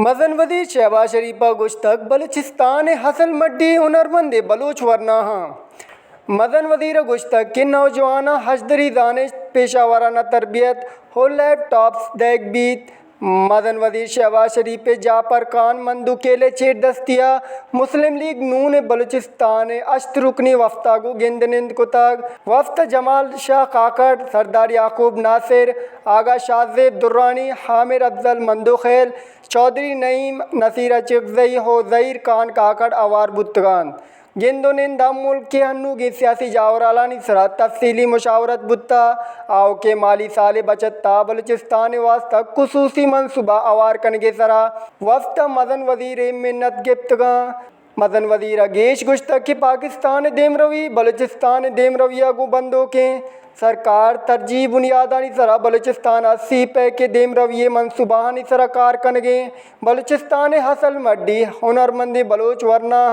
मदन वजीर शहबाज शरीफा गुश्तक Balochistan hustle muddy हुनरमंद बलूच वरना मदन वजीर गुश्तक के नौजवान हजदरी दानिश पेशावराना तरबियत हो लैपटॉप्स देख बीत मदन वजीर शहबाज शरीफ जापर खान मंदू केले चेट दस्तिया मुस्लिम लीग नून बलूचिस्तान अश्त रुकनी वफ्ता को गिंदनिंद कुतग वफ्त जमाल शाह काकड़ सरदार याकूब नासिर आगा शाहजेब दुर्रानी हामिर अफजल मंदोखेल चौधरी नईम नसीर चिकजई हो जहीर खान काकड़ अवार बुत्तगान गिंदोनिंद हम मुल्क के हन्नू की सियासी जावरालानी सरा तफसीली मुशावरत बुत्ता आओ के माली साल बचत ता बलूचिस्तान वास्ता खुसूसी मनसूबा अवार कनगे सरा वफ्त मदन वजीर मिन्नत गिफ्तगा मदन वजीर गेश गुश्तक के पाकिस्तान देमरवी बलूचिस्तान देमरविया को बंदो के सरकार तरजीह बुनियादानी सरा बलूचिस्तान 80 पे के देम रविये मनसूबानी सरा कार कनगे बलूचिस्तान हसल मड्डी हुनरमंद बलोच वरना